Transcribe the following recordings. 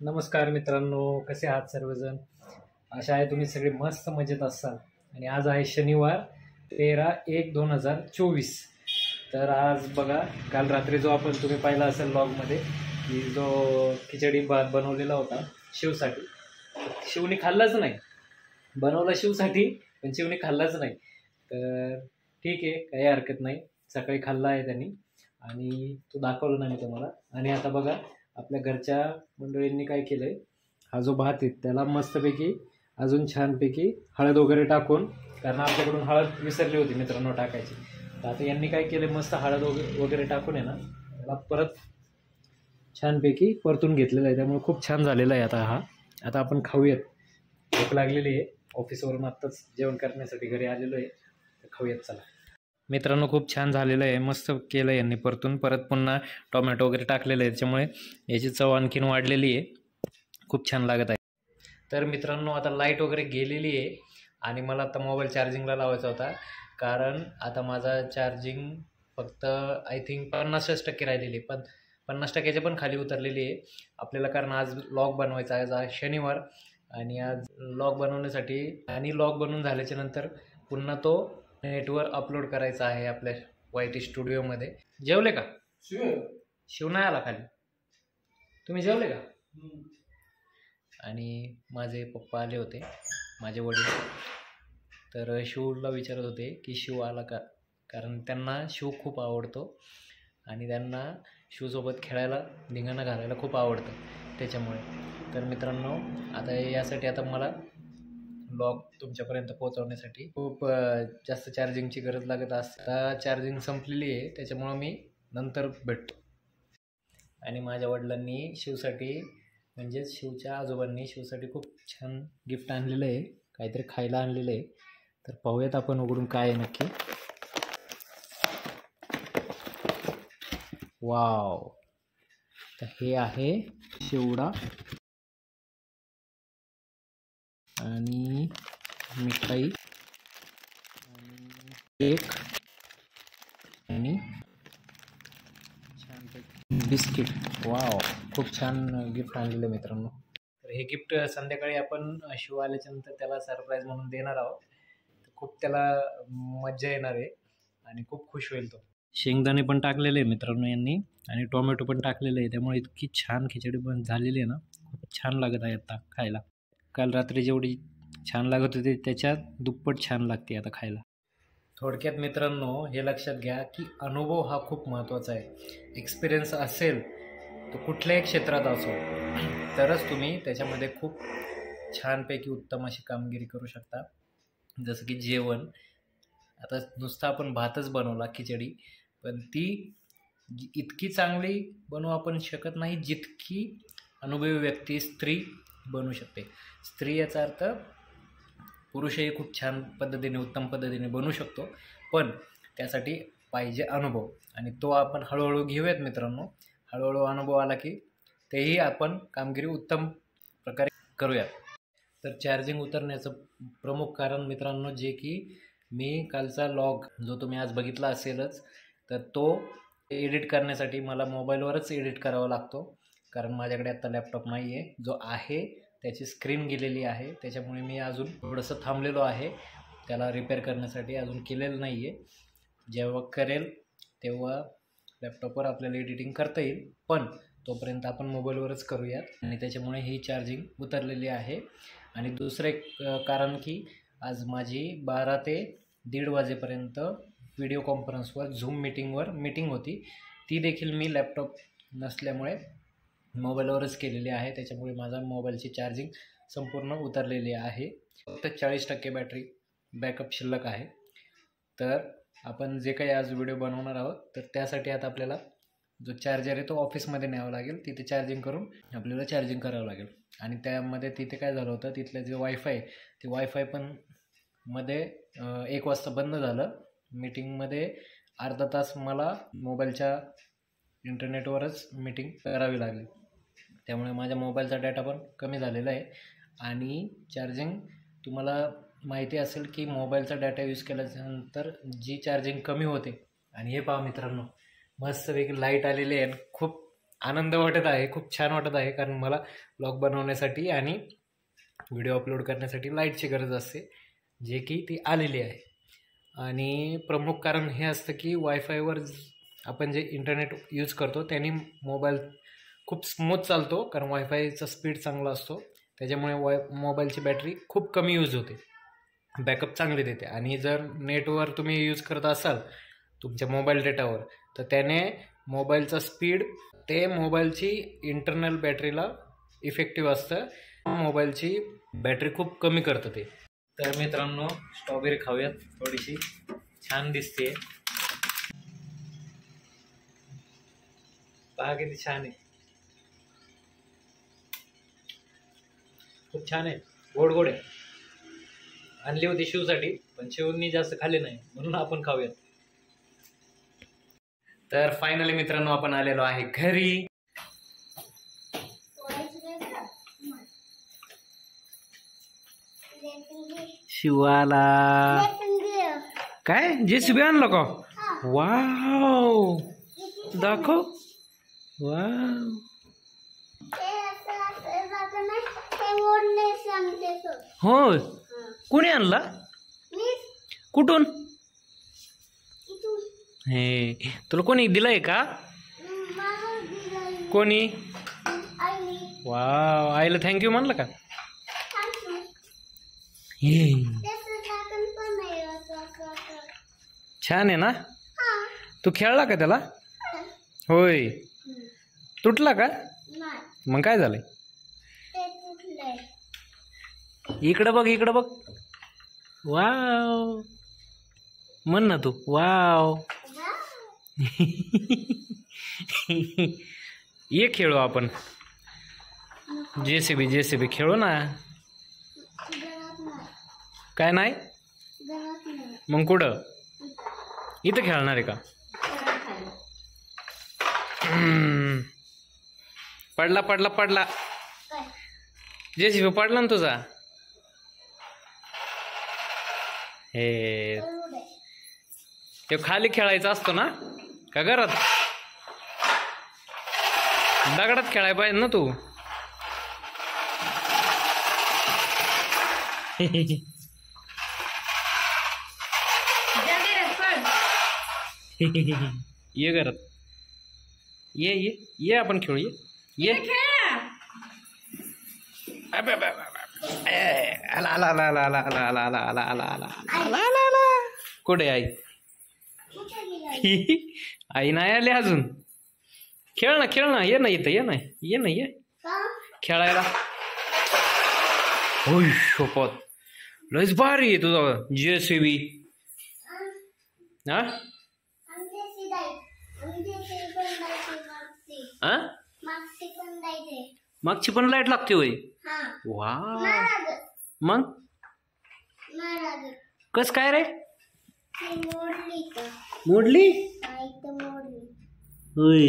नमस्कार मित्रांनो, कसे आहात सर्वजण? आशा आहे तुम्ही सगळे मस्त मजेत असाल. आणि आज आहे शनिवार 13/1/2024. तर आज बघा, काल रात्री जो तुम्ही पाहिला असेल ब्लॉगमध्ये की जो खिचडी भात बनवलेला होता शिवसाठी, शिवने खाल्लाच नाही. बनवला शिवसाठी पण शिवने खाल्लाच नाही. तर ठीक आहे, काही हरकत नाही. सकाळी खाल्ला आहे त्यांनी आणि तो दाखवला नाही मी तुम्हाला. आणि आता बघा, आपल्या घरच्या मंडळींनी काय केलंय, हा जो भात आहे त्याला मस्तपैकी अजून छानपैकी हळद वगैरे टाकून, कारण आपल्याकडून हळद विसरली होती मित्रांनो टाकायची. तर आता यांनी काय केलं, मस्त हळद वगैरे टाकून आहे ना त्याला परत छानपैकी परतून घेतलेलं आहे. त्यामुळे खूप छान झालेला आहे. आता आपण खाऊयात. भूक लागलेली आहे, ऑफिसवरून आत्ताच जेवण करण्यासाठी घरी आलेलो आहे. तर खाऊयात चला मित्रांनो. खूप छान झालेलं आहे, मस्त केलं यांनी परतून. परत पुन्हा टोमॅटो वगैरे टाकलेलं आहे, त्याच्यामुळे याची चव आणखीन वाढलेली आहे. खूप छान लागत आहे. तर मित्रांनो, आता लाईट वगैरे गेलेली आहे आणि मला आता मोबाईल चार्जिंगला लावायचा होता, कारण आता माझा चार्जिंग फक्त आय थिंक 50% राहिलेली आहे. पण 50%च्या पण खाली उतरलेली आहे आपल्याला, कारण आज लॉग बनवायचा आहे. आज शनिवार आणि आज लॉग बनवण्यासाठी, आणि लॉग बनवून झाल्याच्या नंतर पुन्हा तो नेटवर अपलोड करायचा आहे आपल्या YT स्टुडिओमध्ये. जेवले का? शिव नाही आला खाली. तुम्ही जेवले का? आणि माझे पप्पा आले होते, माझे वडील. तर शिवला विचारत होते की शिव आला का, कारण त्यांना शिव खूप आवडतो आणि त्यांना शिवसोबत खेळायला, धिंगाणा घालायला खूप आवडतं त्याच्यामुळे. तर मित्रांनो, आता यासाठी आता मला ब्लॉग तुमच्यापर्यंत पोहोचवण्यासाठी खूप जास्त चार्जिंगची गरज लागत असते. आता चार्जिंग संपलेली आहे, त्याच्यामुळं मी नंतर भेटतो. आणि माझ्या वडिलांनी शिवसाठी, म्हणजेच शिवच्या आजोबांनी शिवसाठी खूप छान गिफ्ट आणलेलं आहे, काहीतरी खायला आणलेलं आहे. तर पाहूयात आपण उघडून काय आहे नक्की. वाव! तर हे आहे चिवडा आणि मिठाई आणि केक आणि छान बिस्किट. वाव! खूप छान गिफ्ट आणलेलं आहे मित्रांनो. तर हे गिफ्ट संध्याकाळी आपण शिव आल्याच्या नंतर त्याला सरप्राईज म्हणून देणार आहोत. खूप त्याला मज्जा येणार आहे आणि खूप खुश होईल तो. शेंगदाणे पण टाकलेले आहे मित्रांनो यांनी, आणि टोमॅटो पण टाकलेले आहे, त्यामुळे इतकी छान खिचडी पण झालेली आहे ना, खूप छान लागत आहे आता खायला. काल रात्री जेवढी छान लागत होती त्याच्यात दुप्पट छान लागते आता खायला. थोडक्यात मित्रांनो, हे लक्षात घ्या की अनुभव हा खूप महत्त्वाचा आहे. एक्सपिरियन्स असेल तर कुठल्याही क्षेत्रात असो, तरच तुम्ही त्याच्यामध्ये खूप छानपैकी उत्तम अशी कामगिरी करू शकता. जसं की जेवण, आता नुसतं आपण भातच बनवला खिचडी, पण ती इतकी चांगली बनवू आपण शकत नाही जितकी अनुभवी व्यक्ती स्त्री बनवू शकते. स्त्री याचा अर्थ पुरुषही खूप छान पद्धतीने, उत्तम पद्धतीने बनवू शकतो, पण त्यासाठी पाहिजे अनुभव, आणि तो आपण हळूहळू घेऊयात मित्रांनो. हळूहळू अनुभव आला की तेही आपण कामगिरी उत्तम प्रकारे करूयात. तर चार्जिंग उतरण्याचं प्रमुख कारण मित्रांनो, जे की मी कालचा लॉग जो तुम्ही आज बघितला असेलच, तर तो एडिट करण्यासाठी मला मोबाईलवरच एडिट करावा लागतो, कारण माझ्याकडे आत्ता लॅपटॉप नाही आहे. जो आहे त्याची स्क्रीन गेलेली आहे, त्याच्यामुळे मी अजून थोडंसं थांबलेलो आहे. त्याला रिपेअर करण्यासाठी अजून केलेलं नाही आहे. जेव्हा करेल तेव्हा लॅपटॉपवर आपल्याला एडिटिंग करता येईल, पण तोपर्यंत आपण मोबाईलवरच करूयात. आणि त्याच्यामुळे ही चार्जिंग उतरलेली आहे. आणि दुसरं एक कारण की आज माझी 12 ते 1:30 वाजेपर्यंत व्हिडिओ कॉन्फरन्सवर, झूम मीटिंग होती. ती देखील मी लॅपटॉप नसल्यामुळे मोबाईलवरच केलेली आहे. त्याच्यामुळे माझा मोबाईलची चार्जिंग संपूर्ण उतरलेली आहे. फक्त 40% बॅटरी बॅकअप शिल्लक आहे. तर आपण जे काही आज व्हिडिओ बनवणार आहोत, तर त्यासाठी आता आपल्याला जो चार्जर आहे तो ऑफिसमध्ये न्यावा लागेल. तिथे चार्जिंग करून आपल्याला चार्जिंग करावं लागेल. आणि त्यामध्ये तिथे काय झालं होतं, तिथलं जे वायफाय, ते वायफाय पण मध्ये 1 वाजता बंद झालं. मीटिंगमध्ये अर्धा तास मला मोबाईलच्या इंटरनेटवरच मीटिंग करावी लागली. त्यामुळे माझ्या मोबाईलचा डाटा पण कमी झालेला आहे. आणि चार्जिंग, तुम्हाला माहिती असेल की मोबाईलचा डाटा यूज केल्यानंतर जी चार्जिंग कमी होते. आणि हे पहा मित्रांनो, मस्तपैकी लाईट आलेली आहे, खूप आनंद वाटत आहे, खूप छान वाटत आहे. कारण मला ब्लॉग बनवण्यासाठी आणि व्हिडिओ अपलोड करण्यासाठी लाईटची गरज असते, जे की ती आलेली आहे. आणि प्रमुख कारण हे असतं की वायफायवर आपण जे इंटरनेट यूज करतो त्याने मोबाईल खूप स्मूथ चालतो, कारण वायफायचा स्पीड चांगला असतो. त्याच्यामुळे मोबाईलची बॅटरी खूप कमी यूज होते, बॅकअप चांगले देते. आणि जर नेटवर तुम्ही यूज करत असाल तुमच्या मोबाईल डेटावर, तर त्याने मोबाईलचा स्पीड ते मोबाईलची इंटरनल बॅटरीला इफेक्टिव्ह असतं, मोबाईलची बॅटरी खूप कमी करतं ते. तर मित्रांनो, स्ट्रॉबेरी खाऊयात, थोडीशी छान दिसते. पहा किती छान आहे, खूप छान आहे, गोड गोड आहे. आणली होती शिवसाठी, पण शिवनी जास्त खाल्ली नाही, म्हणून आपण खाऊयात. तर फायनली मित्रांनो आपण आलेलो आहे घरी. शिवाला काय जेसीबी आणलं का? वाव, दाखव. वाव, हो. कोणी आणला? कुठून? हे तुला कोणी दिलंय का? कोणी? वाव, आईला थँक्यू म्हणलं का? छान आहे ना? तू खेळला का त्याला? होय. तुटला का? मग काय झालंय? इकडं बघ, इकडं बघ. वाव, म्हण ना तू. वाव. ये खेळू आपण, जेसीबी जेसीबी खेळू ना. काय नाही? मग कुठं? इथं खेळणार आहे का? पडला पडला पडला, जेसीबी पडला ना तुझा. हे ते खाली खेळायचा असतो ना का घरात? दगडात खेळायला पाहिजे ना तू. ये घरात, ये ये ये आपण खेळू. ये आला आला आला आला आला आला आला आला आला आला आला आला आला आला. कुठे आई? आई नाही आली अजून. खेळ ना खेळ ना, ये ना इथं, ये ना ये ना, ये खेळायला. होय शपथ, लयच भारी आहे तुझा जेसीबी. हा मागची पण लाईट लागते होय? वा, मग कस काय रे? मोडली होय?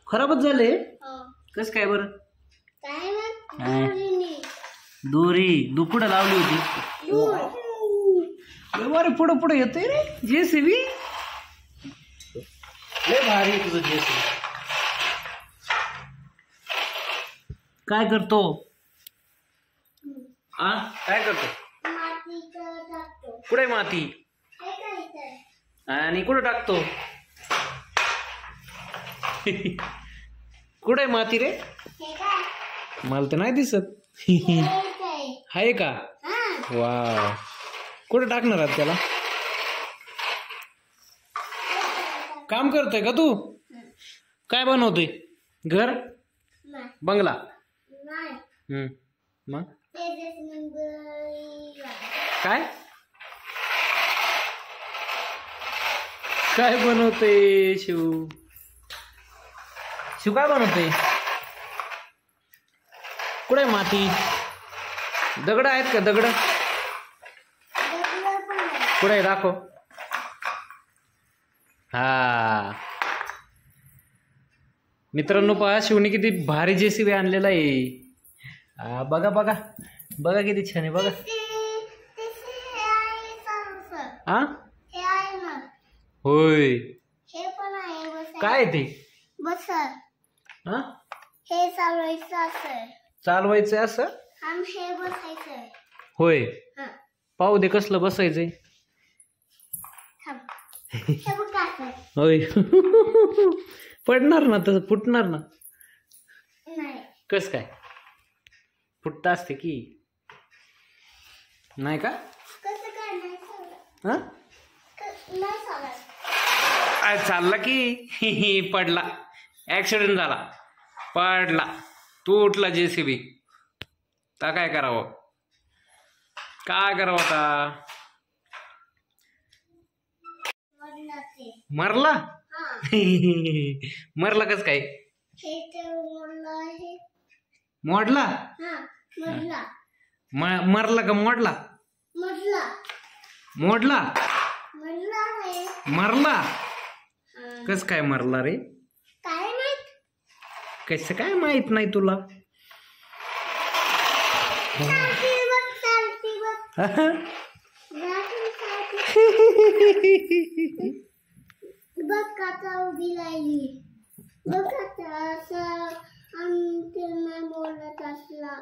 खराबच झाले? कस काय बरं? दोरी दुपुडं लावली होती. अरे पुढं पुढे येतोय रे जेसीबी. लय भारी तुझं जेसीबी. काय करतो? काय करतो? कुठे माती? आणि कुठं टाकतो? कुठे माती रे? मला तर नाही दिसत. आहे का? वाव, कुठे टाकणार आहात त्याला? काम करतोय का तू? काय बनवतोय? घर बंगला? मग काय काय बनवतोय शिव? शिव काय बनवतोय? कुठे माती? दगड आहेत का? दगड कुठे दाखव. हा मित्रांनो, पहा शिवने किती भारी जेसीबी आणलेला आहे. बघा बघा बघा किती छान आहे बघा. होय. हे पण आहे बस. काय ते? बस. हा, हे चालवायचं असं. चालवायचं असं? आणि हे बसायचं. होय. हा. पाहू दे कसलं बसायचंय. थांब. हे बघ असं. होय. पडणार ना, तसं फुटणार ना. नाही. कस काय फुटत असते की नाही का? कसं काय नाही चालत. हा, नाही चालत. चालला की पडला, ऍक्सिडेंट झाला, पडला, तुटला JCB. ता काय करावं, काय करावं आता? मरला. मरला कस काय? हे तर मोडलं आहे. मोडला? हा, मोडला. मरला का मोडला? मोडला. मोडला? मोडला आहे. मरला? कस काय मरला रे? काय माहित? कसं काय माहित नाही तुला? चालती बघ, चालती बघ. बघ आता उभी राहिली. बघ आता असं आमचे नाही मोडत असला.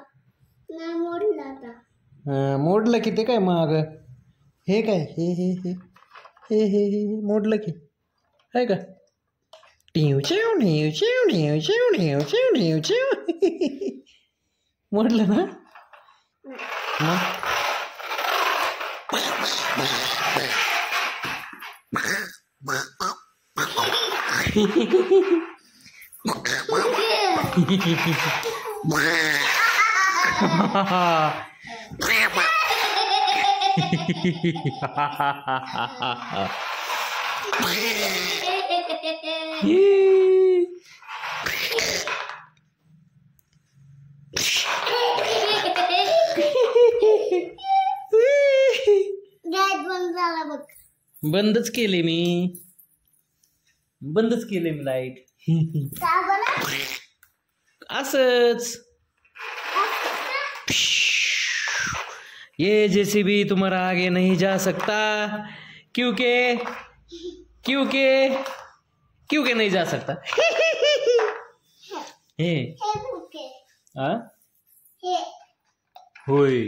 नाही मोडला आता. मोडलं की ते काय मग? हे काय हे हे हे हे हे हे मोडलं की आहे का? टिव चिव टिव चिव टिव चिव टिव चिव टिव चिव. मोडलं ना मग? गॅस बंद झाला बघ. बंदच केले मी, बंदच केले मी लाईट. का बरं? असंच. ये JCB तुम्हारा आगे नहीं जा सकता क्योंकि क्योंकि क्योंकि नहीं जा सकता. हे हे बुके. आ हे. होय.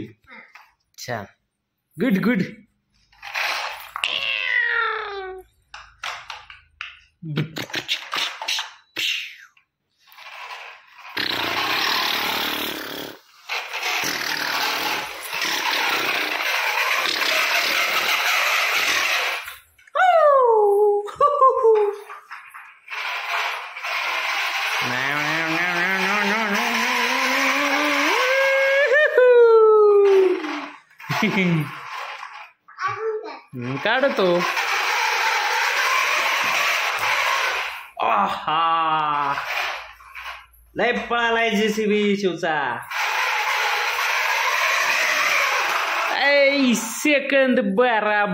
छान, गुड गुड. काढतो. आहा, लय पळालाय JCB शिवचा. सेकंद 12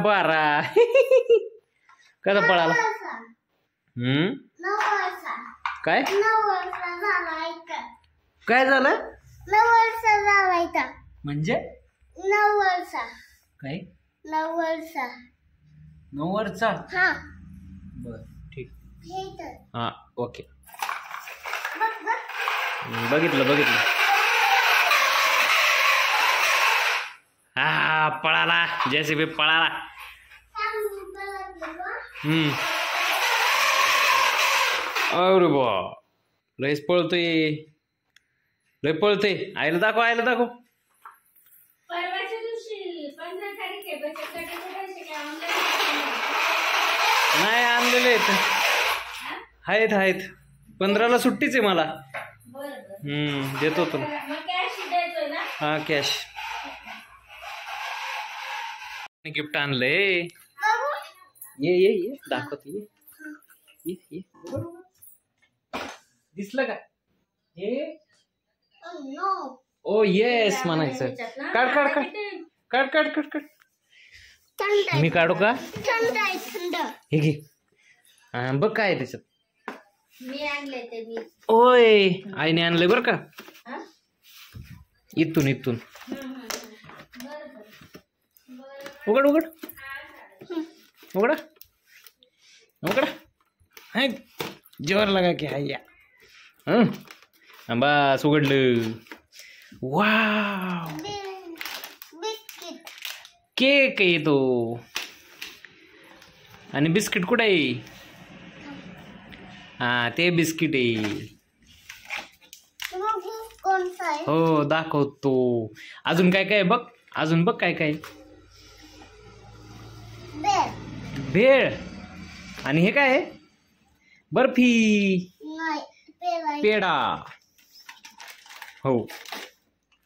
कसा पळाला? 9 वर्षा. काय 9 वर्षा झाला ऐका. काय झालं? 9 वर्षा झाला ऐका. म्हणजे 9 वर्षा. काय 9 वर्षा. 9 वर्षा? हा. बर ठीक. हे तर. हा ओके. बघ बघ. बघितलं. हा पळाला, JCB पळाला. अरे बा, लयच पळतोय, लय पळतोय. आईला दाखव, आईला दाखव. परवाच्या दिवशी 15 तारीख आहे. बचत गटाचे पैसे काय ऑनलाईन नाही आणलेले आहेत. 15ला सुट्टीच आहे मला. देतो तुला. हा कॅश. गिफ्ट आणलंय. ये दाखवते. ये दिसलं का? हे ओ येस म्हणायचं. काढ. मी काढू का? थंड. हे घे. बघ काय आहे त्याच्यात. मी आणले ते मी. ओय आईने आणलंय बरं का. इथून उघड. उकडा हाय जोर लगा की हाय बस उघडलं. वाव केक आहे तो. आणि बिस्किट कुठे आहे? हा ते बिस्किट आहे. हो दाखवतो. अजून काय काय बघ. अजून बघ काय काय. भेळ. आणि हे काय आहे? बर्फी. पेढा. हो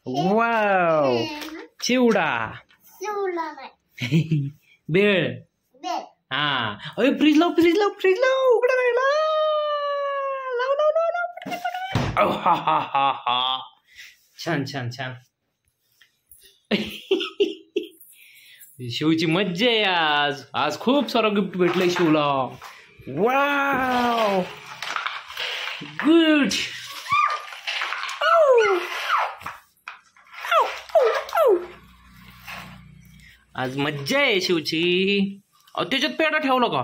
वाव चिवडा. भेळ. हा अरे फ्रीज लाव फ्रीज लाव फ्रीज लाव. उघडा राहिला. लाव लाव लाव लाव. हा हा हा हा छान छान छान. शिवची मज्जा आहे आज. आज खूप सारं गिफ्ट भेटलंय शिवला. Wow good. आज मज्जा आहे शिवची. त्याच्यात पेढा ठेवला का?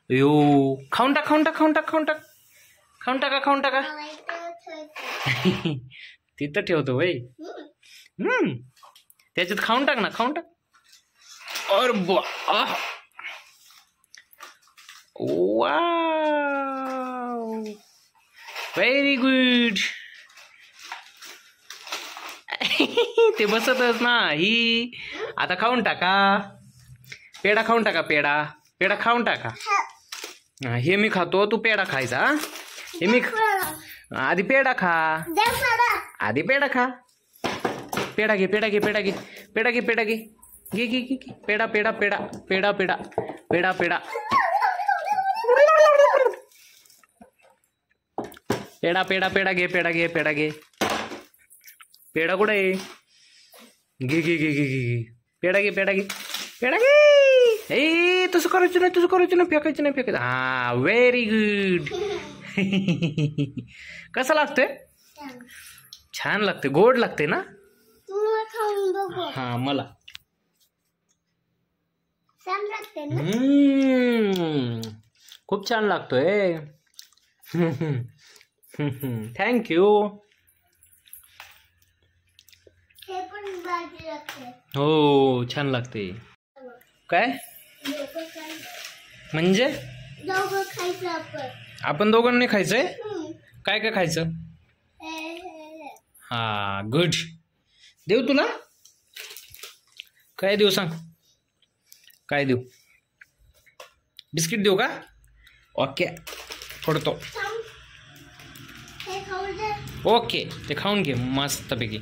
अयो खाऊन टाक खाऊन टाक खाऊन टाक खाऊन टाक खाऊन टाका खाऊन टाका. तिथं ठेवतो भाई. त्याच्यात खाऊन टाक ना खाऊन टाक. और वाव व्हेरी गुड. ते बसतच ना ही. आता खाऊन टाका पेढा. खाऊन टाका पेढा. पेढा खाऊन टाका. हे मी खातो तू पेढा खायचा. हे मी आधी पेढा खा. आधी पेढा खा. पेढा घे पेढा घे पेढा घे पेढा घे पेढा घे घे घे घे पेढा पेढा पेढा पेढा पेढा पेढा पेढा पेढा पेढा पेढा घे पेढा घे पेढा घे. पेढा कुठे आहे? घे घे घे घे घे घे पेढा घे पेढा घे पेढा घे. ए तसं करायचं नाही तसं करायचं नाही फेकायचं नाही फेकायचं. हा व्हेरी गुड. कसं लागतंय? छान लागते गोड लागते ना. हा मला खूप छान लागतोय. थँक्यू. हो छान लागते. काय म्हणजे आपण दोघांनी खायचंय? काय काय खायचं? हा गुड. देऊ तुला? काय देऊ सांग? काय देऊ? बिस्किट देऊ का? ओके फोडतो. ओके ते खाऊन घे मस्तपैकी.